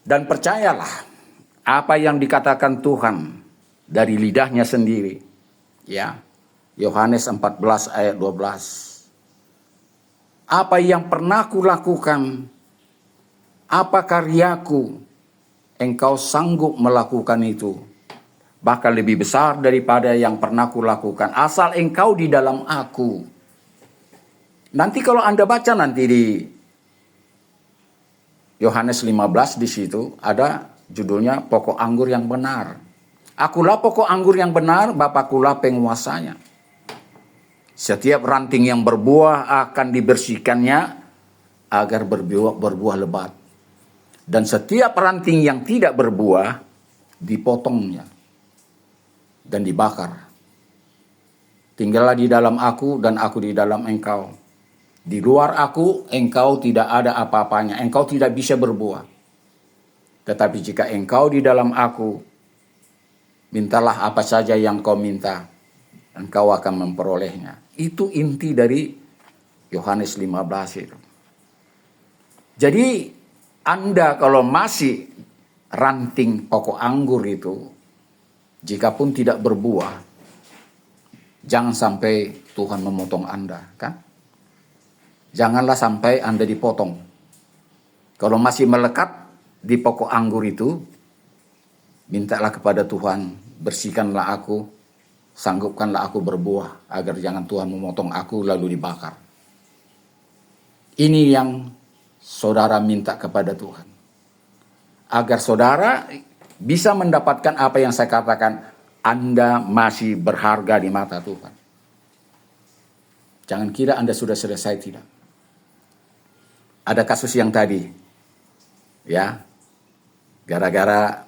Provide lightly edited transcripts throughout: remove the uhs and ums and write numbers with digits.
Dan percayalah apa yang dikatakan Tuhan dari lidahnya sendiri. Ya. Yohanes 14 ayat 12. Apa yang pernah kulakukan, apa karyaku, engkau sanggup melakukan itu. Bahkan lebih besar daripada yang pernah kulakukan. Asal engkau di dalam aku. Nanti kalau Anda baca nanti di Yohanes 15 di situ ada judulnya pokok anggur yang benar. Akulah pokok anggur yang benar, Bapakulah penguasanya. Setiap ranting yang berbuah akan dibersihkannya agar berbuah lebat. Dan setiap ranting yang tidak berbuah dipotongnya dan dibakar. Tinggallah di dalam aku dan aku di dalam engkau. Di luar aku, engkau tidak ada apa-apanya. Engkau tidak bisa berbuah. Tetapi jika engkau di dalam aku, mintalah apa saja yang kau minta. Engkau akan memperolehnya. Itu inti dari Yohanes 15 itu. Jadi, Anda kalau masih ranting pokok anggur itu, jikapun tidak berbuah, jangan sampai Tuhan memotong Anda, kan? Janganlah sampai Anda dipotong. Kalau masih melekat di pokok anggur itu, mintalah kepada Tuhan, bersihkanlah aku, sanggupkanlah aku berbuah, agar jangan Tuhan memotong aku lalu dibakar. Ini yang saudara minta kepada Tuhan. Agar saudara bisa mendapatkan apa yang saya katakan, Anda masih berharga di mata Tuhan. Jangan kira Anda sudah selesai, tidak. Ada kasus yang tadi, ya, gara-gara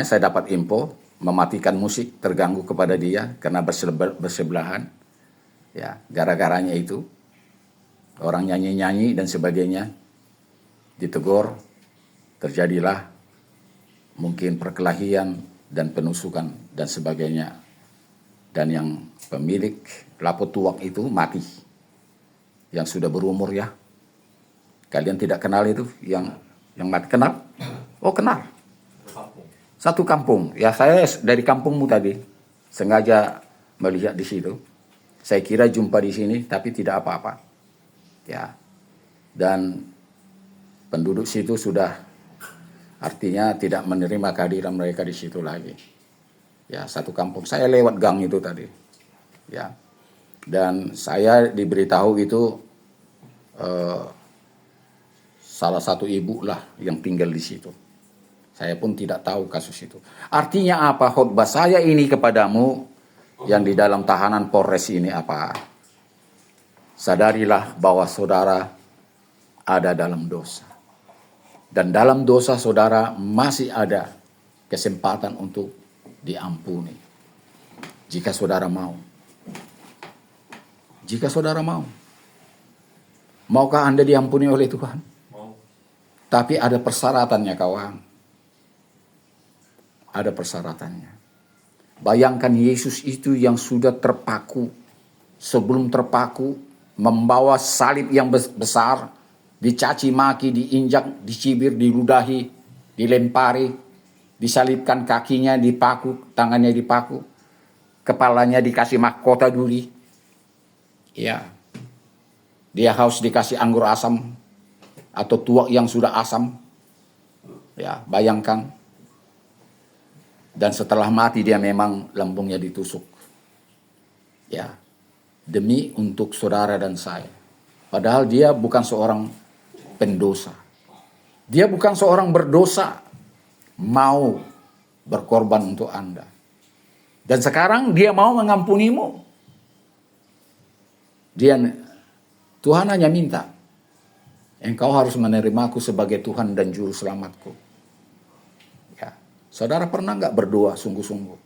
saya dapat info mematikan musik, terganggu kepada dia karena bersebelahan, ya, gara-garanya itu orang nyanyi-nyanyi dan sebagainya, ditegur, terjadilah mungkin perkelahian dan penusukan dan sebagainya, dan yang pemilik lapo tuak itu mati, yang sudah berumur, ya. Kalian tidak kenal itu yang mati? Kenal? Oh, kenal. Satu kampung. Ya, saya dari kampungmu tadi sengaja melihat di situ. Saya kira jumpa di sini, tapi tidak apa-apa. Ya. Dan penduduk situ sudah artinya tidak menerima kehadiran mereka di situ lagi. Ya, satu kampung. Saya lewat gang itu tadi. Ya. Dan saya diberitahu itu salah satu ibu lah yang tinggal di situ. Saya pun tidak tahu kasus itu. Artinya apa khotbah saya ini kepadamu yang di dalam tahanan Polres ini apa? Sadarilah bahwa saudara ada dalam dosa. Dan dalam dosa saudara masih ada kesempatan untuk diampuni. Jika saudara mau. Jika saudara mau. Maukah Anda diampuni oleh Tuhan? Tapi ada persyaratannya, kawan. Ada persyaratannya. Bayangkan Yesus itu yang sudah terpaku. Sebelum terpaku, membawa salib yang besar, dicaci maki, diinjak, dicibir, diludahi, dilempari, disalibkan kakinya, dipaku, tangannya dipaku, kepalanya dikasih mahkota duri. Ya. Dia harus dikasih anggur asam atau tuak yang sudah asam. Ya, bayangkan. Dan setelah mati dia memang lambungnya ditusuk. Ya. Demi untuk saudara dan saya. Padahal dia bukan seorang pendosa. Dia bukan seorang berdosa. Mau berkorban untuk Anda. Dan sekarang dia mau mengampunimu. Tuhan hanya minta, engkau harus menerimaku sebagai Tuhan dan Juru Selamatku. Ya. Saudara pernah nggak berdoa sungguh-sungguh?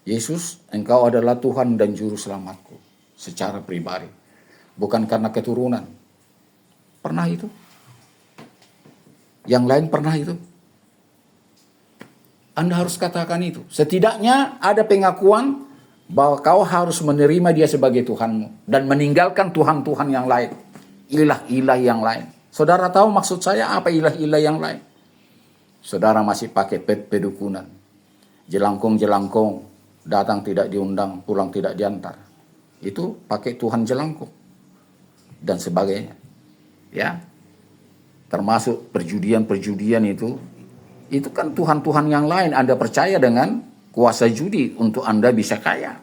Yesus, engkau adalah Tuhan dan Juru Selamatku. Secara pribadi. Bukan karena keturunan. Pernah itu? Yang lain pernah itu? Anda harus katakan itu. Setidaknya ada pengakuan bahwa kau harus menerima dia sebagai Tuhanmu. Dan meninggalkan Tuhan-Tuhan yang lain. Ilah-ilah yang lain. Saudara tahu maksud saya apa ilah-ilah yang lain? saudara masih pakai pedukunan. Jelangkung-jelangkung, datang tidak diundang, pulang tidak diantar. Itu pakai Tuhan jelangkung dan sebagainya. Ya, termasuk perjudian itu kan Tuhan-Tuhan yang lain. Anda percaya dengan kuasa judi untuk Anda bisa kaya.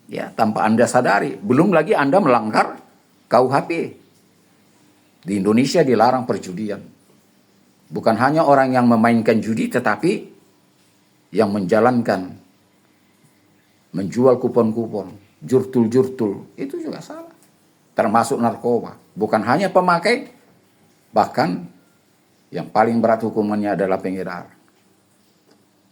Ya, tanpa Anda sadari. Belum lagi Anda melanggar KUHP. Di Indonesia dilarang perjudian. Bukan hanya orang yang memainkan judi, tetapi yang menjalankan, menjual kupon-kupon, jurtul-jurtul, itu juga salah. Termasuk narkoba. Bukan hanya pemakai, bahkan yang paling berat hukumannya adalah pengedar.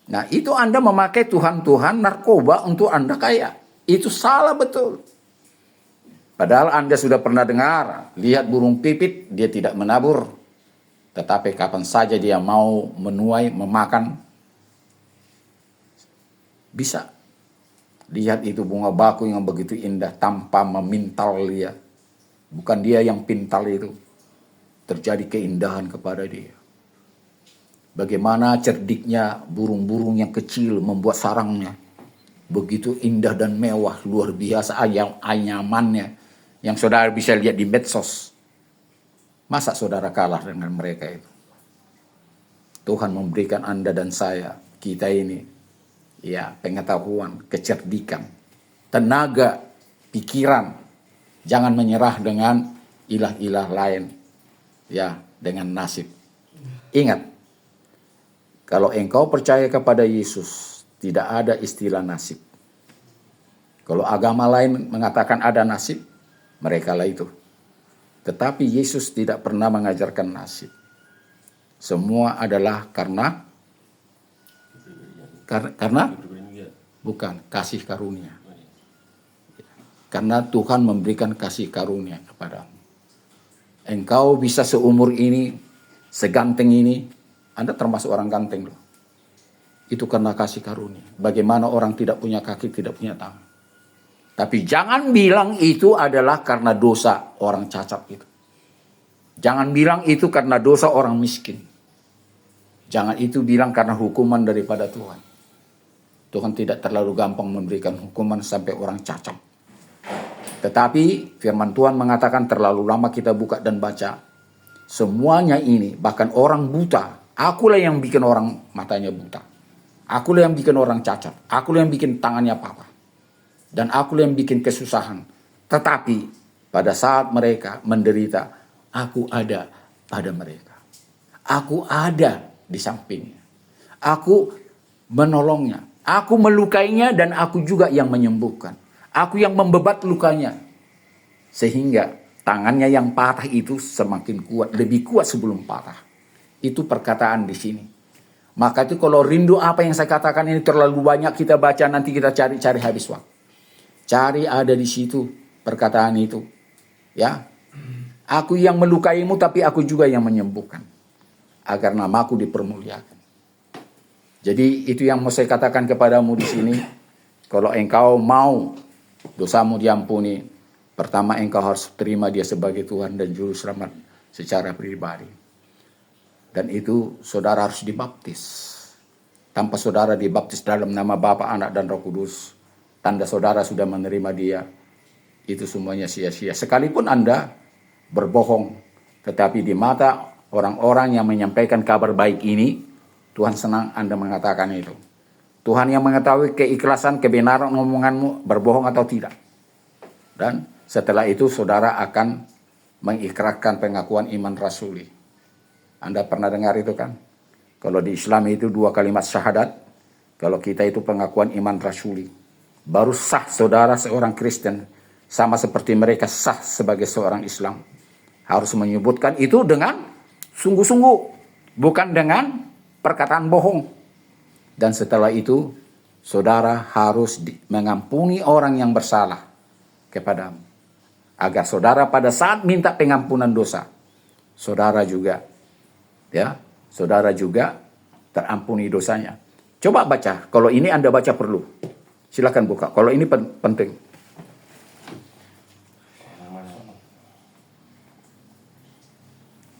Nah, itu Anda memakai Tuhan-Tuhan narkoba untuk Anda kaya. Itu salah betul. Padahal Anda sudah pernah dengar, lihat burung pipit, dia tidak menabur. Tetapi kapan saja dia mau menuai, memakan, bisa. Lihat itu bunga bakau yang begitu indah tanpa memintal dia. Bukan dia yang pintal itu. Terjadi keindahan kepada dia. Bagaimana cerdiknya burung-burung yang kecil membuat sarangnya. Begitu indah dan mewah, luar biasa anyamannya. Yang saudara bisa lihat di medsos. Masa saudara kalah dengan mereka itu? Tuhan memberikan Anda dan saya, kita ini, ya, pengetahuan, kecerdikan, tenaga, pikiran. Jangan menyerah dengan ilah-ilah lain, ya, dengan nasib. Ingat, kalau engkau percaya kepada Yesus, tidak ada istilah nasib. Kalau agama lain mengatakan ada nasib, mereka lah itu. Tetapi Yesus tidak pernah mengajarkan nasib. Semua adalah karena bukan kasih karunia. Karena Tuhan memberikan kasih karunia kepadamu. Engkau bisa seumur ini, seganteng ini, Anda termasuk orang ganteng loh. Itu karena kasih karunia. Bagaimana orang tidak punya kaki, tidak punya tangan. Tapi jangan bilang itu adalah karena dosa orang cacat itu. Jangan bilang itu karena dosa orang miskin. Jangan itu bilang karena hukuman daripada Tuhan. Tuhan tidak terlalu gampang memberikan hukuman sampai orang cacat. Tetapi firman Tuhan mengatakan terlalu lama kita buka dan baca. Semuanya ini, bahkan orang buta. Akulah yang bikin orang matanya buta. Akulah yang bikin orang cacat. Akulah yang bikin tangannya patah. Dan akulah yang bikin kesusahan. Tetapi pada saat mereka menderita, aku ada pada mereka. Aku ada di sampingnya. Aku menolongnya. Aku melukainya dan aku juga yang menyembuhkan. Aku yang membebat lukanya. Sehingga tangannya yang patah itu semakin kuat. Lebih kuat sebelum patah. Itu perkataan di sini. Maka itu kalau rindu apa yang saya katakan ini terlalu banyak kita baca, nanti kita cari habis waktu. Cari ada di situ perkataan itu. Ya. Aku yang melukaimu tapi aku juga yang menyembuhkan. Agar namaku dipermuliakan. Jadi itu yang mau saya katakan kepadamu di sini. Kalau engkau mau dosamu diampuni, pertama engkau harus terima dia sebagai Tuhan dan Juru Selamat secara pribadi. Dan itu saudara harus dibaptis. Tanpa saudara dibaptis dalam nama Bapa, Anak, dan Roh Kudus, tanda saudara sudah menerima dia, itu semuanya sia-sia. Sekalipun Anda berbohong, tetapi di mata orang-orang yang menyampaikan kabar baik ini, Tuhan senang Anda mengatakan itu. Tuhan yang mengetahui keikhlasan, kebenaran omonganmu, berbohong atau tidak. Dan setelah itu saudara akan mengikrarkan pengakuan iman rasuli. Anda pernah dengar itu kan? Kalau di Islam itu 2 kalimat syahadat. Kalau kita itu pengakuan iman rasuli. Baru sah saudara seorang Kristen. Sama seperti mereka sah sebagai seorang Islam. Harus menyebutkan itu dengan sungguh-sungguh. Bukan dengan perkataan bohong. Dan setelah itu, saudara harus mengampuni orang yang bersalah kepadamu. Agar saudara pada saat minta pengampunan dosa, saudara juga terampuni dosanya. Coba baca, kalau ini Anda baca perlu. Silakan buka, kalau ini penting.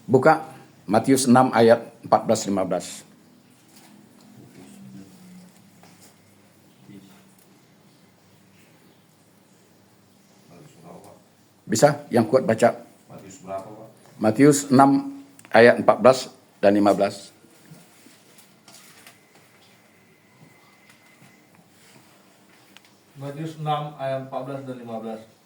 Buka Matius 6 ayat 14-15. Bisa yang kuat baca Matius berapa, Pak? Matius 6 ayat 14 dan 15. Matius 6 ayat 14 dan 15.